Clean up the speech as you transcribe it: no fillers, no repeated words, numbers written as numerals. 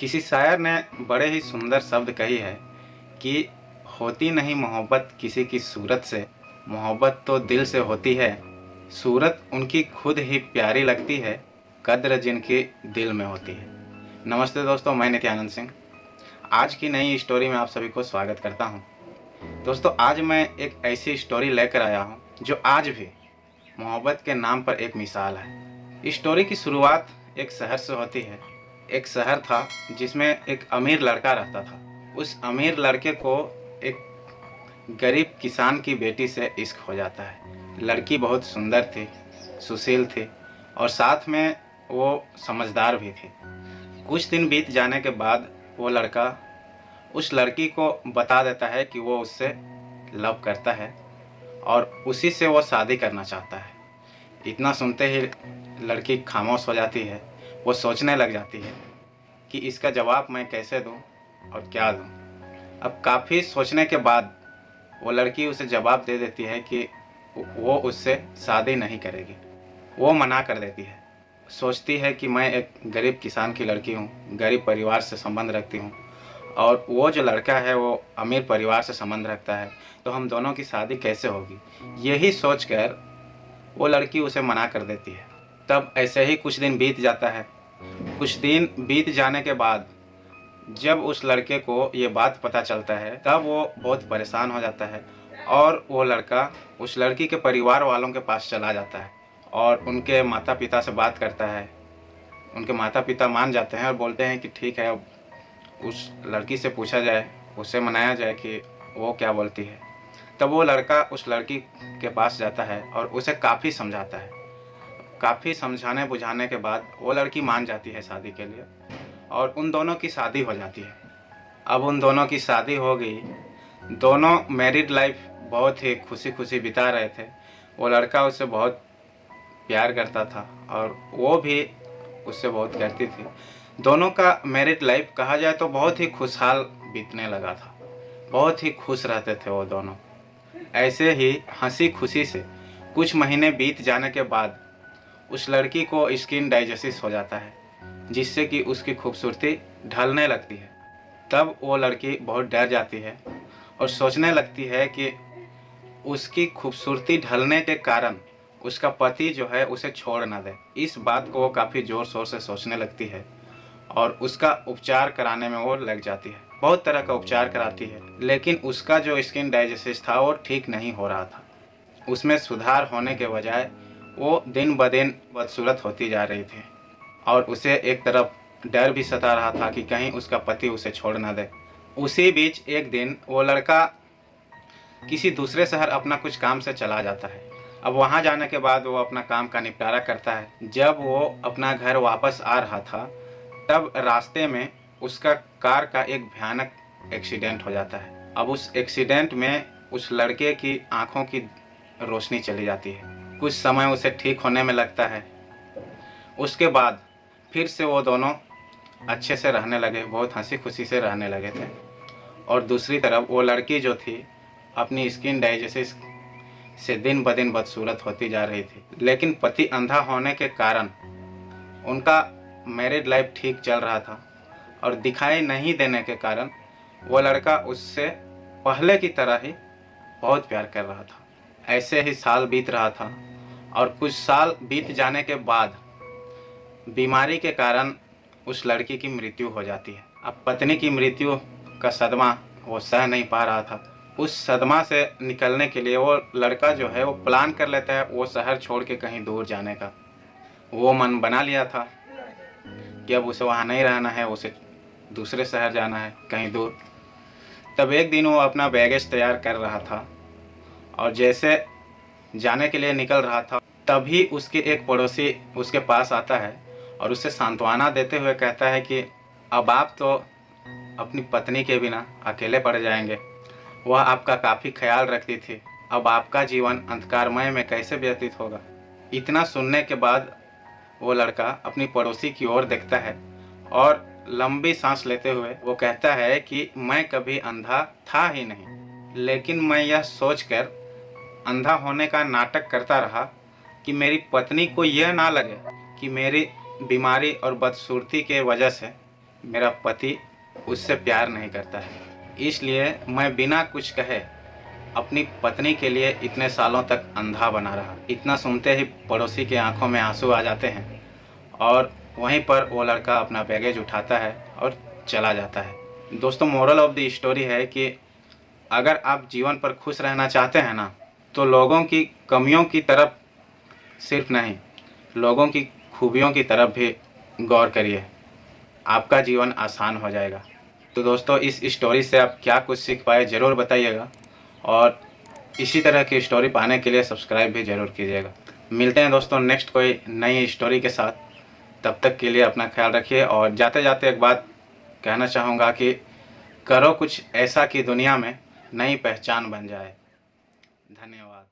किसी शायर ने बड़े ही सुंदर शब्द कही है कि होती नहीं मोहब्बत किसी की सूरत से, मोहब्बत तो दिल से होती है। सूरत उनकी खुद ही प्यारी लगती है, कद्र जिनकी दिल में होती है। नमस्ते दोस्तों, मैं नित्यानंद सिंह आज की नई स्टोरी में आप सभी को स्वागत करता हूं। दोस्तों, आज मैं एक ऐसी स्टोरी लेकर आया हूं जो आज भी मोहब्बत के नाम पर एक मिसाल है। इस स्टोरी की शुरुआत एक शहर से होती है। एक शहर था जिसमें एक अमीर लड़का रहता था। उस अमीर लड़के को एक गरीब किसान की बेटी से इश्क हो जाता है। लड़की बहुत सुंदर थी, सुशील थी और साथ में वो समझदार भी थी। कुछ दिन बीत जाने के बाद वो लड़का उस लड़की को बता देता है कि वो उससे लव करता है और उसी से वो शादी करना चाहता है। इतना सुनते ही लड़की खामोश हो जाती है। वो सोचने लग जाती है कि इसका जवाब मैं कैसे दूं और क्या दूं। अब काफ़ी सोचने के बाद वो लड़की उसे जवाब दे देती है कि वो उससे शादी नहीं करेगी। वो मना कर देती है। सोचती है कि मैं एक गरीब किसान की लड़की हूँ, गरीब परिवार से संबंध रखती हूँ और वो जो लड़का है वो अमीर परिवार से संबंध रखता है, तो हम दोनों की शादी कैसे होगी। यही सोचकर वो लड़की उसे मना कर देती है। तब ऐसे ही कुछ दिन बीत जाता है। कुछ दिन बीत जाने के बाद जब उस लड़के को ये बात पता चलता है तब वो बहुत परेशान हो जाता है और वो लड़का उस लड़की के परिवार वालों के पास चला जाता है और उनके माता पिता से बात करता है। उनके माता पिता मान जाते हैं और बोलते हैं कि ठीक है, अब उस लड़की से पूछा जाए, उससे मनाया जाए कि वो क्या बोलती है। तब वो लड़का उस लड़की के पास जाता है और उसे काफ़ी समझाता है। काफ़ी समझाने बुझाने के बाद वो लड़की मान जाती है शादी के लिए और उन दोनों की शादी हो जाती है। अब उन दोनों की शादी हो गई। दोनों मैरिड लाइफ बहुत ही खुशी खुशी बिता रहे थे। वो लड़का उससे बहुत प्यार करता था और वो भी उससे बहुत करती थी। दोनों का मैरिड लाइफ कहा जाए तो बहुत ही खुशहाल बीतने लगा था। बहुत ही खुश रहते थे वो दोनों। ऐसे ही हंसी खुशी से कुछ महीने बीत जाने के बाद उस लड़की को स्किन डाइजेसिस हो जाता है, जिससे कि उसकी खूबसूरती ढलने लगती है। तब वो लड़की बहुत डर जाती है और सोचने लगती है कि उसकी खूबसूरती ढलने के कारण उसका पति जो है उसे छोड़ ना दे। इस बात को वो काफ़ी ज़ोर शोर से सोचने लगती है और उसका उपचार कराने में वो लग जाती है। बहुत तरह का उपचार कराती है, लेकिन उसका जो स्किन डाइजेसिस था वो ठीक नहीं हो रहा था। उसमें सुधार होने के बजाय वो दिन ब दिन बदसूरत होती जा रही थी और उसे एक तरफ डर भी सता रहा था कि कहीं उसका पति उसे छोड़ ना दे। उसी बीच एक दिन वो लड़का किसी दूसरे शहर अपना कुछ काम से चला जाता है। अब वहाँ जाने के बाद वो अपना काम का निपटारा करता है। जब वो अपना घर वापस आ रहा था तब रास्ते में उसका कार का एक भयानक एक्सीडेंट हो जाता है। अब उस एक्सीडेंट में उस लड़के की आंखों की रोशनी चली जाती है। कुछ समय उसे ठीक होने में लगता है। उसके बाद फिर से वो दोनों अच्छे से रहने लगे, बहुत हंसी खुशी से रहने लगे थे। और दूसरी तरफ वो लड़की जो थी अपनी स्किन डाइजेसिस से दिन ब दिन बदसूरत होती जा रही थी। लेकिन पति अंधा होने के कारण उनका मैरिड लाइफ ठीक चल रहा था और दिखाई नहीं देने के कारण वो लड़का उससे पहले की तरह ही बहुत प्यार कर रहा था। ऐसे ही साल बीत रहा था और कुछ साल बीत जाने के बाद बीमारी के कारण उस लड़की की मृत्यु हो जाती है। अब पत्नी की मृत्यु का सदमा वो सह नहीं पा रहा था। उस सदमा से निकलने के लिए वो लड़का जो है वो प्लान कर लेता है वो शहर छोड़ के कहीं दूर जाने का। वो मन बना लिया था कि अब उसे वहाँ नहीं रहना है, उसे दूसरे शहर जाना है, कहीं दूर। तब एक दिन वो अपना बैगेज तैयार कर रहा था और जैसे जाने के लिए निकल रहा था तभी उसके एक पड़ोसी उसके पास आता है और उसे सांत्वना देते हुए कहता है कि अब आप तो अपनी पत्नी के बिना अकेले पड़ जाएंगे। वह आपका काफ़ी ख्याल रखती थी, अब आपका जीवन अंधकारमय में कैसे व्यतीत होगा। इतना सुनने के बाद वो लड़का अपनी पड़ोसी की ओर देखता है और लंबी सांस लेते हुए वो कहता है कि मैं कभी अंधा था ही नहीं, लेकिन मैं यह सोचकर अंधा होने का नाटक करता रहा कि मेरी पत्नी को यह ना लगे कि मेरी बीमारी और बदसूरती के वजह से मेरा पति उससे प्यार नहीं करता है, इसलिए मैं बिना कुछ कहे अपनी पत्नी के लिए इतने सालों तक अंधा बना रहा। इतना सुनते ही पड़ोसी की आंखों में आंसू आ जाते हैं और वहीं पर वो लड़का अपना बैगेज उठाता है और चला जाता है। दोस्तों, मोरल ऑफ द स्टोरी है कि अगर आप जीवन पर खुश रहना चाहते हैं ना, तो लोगों की कमियों की तरफ सिर्फ नहीं, लोगों की खूबियों की तरफ भी गौर करिए, आपका जीवन आसान हो जाएगा। तो दोस्तों, इस स्टोरी से आप क्या कुछ सीख पाए ज़रूर बताइएगा और इसी तरह की स्टोरी पाने के लिए सब्सक्राइब भी ज़रूर कीजिएगा। मिलते हैं दोस्तों नेक्स्ट कोई नई स्टोरी के साथ। तब तक के लिए अपना ख्याल रखिए और जाते जाते एक बात कहना चाहूँगा कि करो कुछ ऐसा कि दुनिया में नई पहचान बन जाए। धन्यवाद।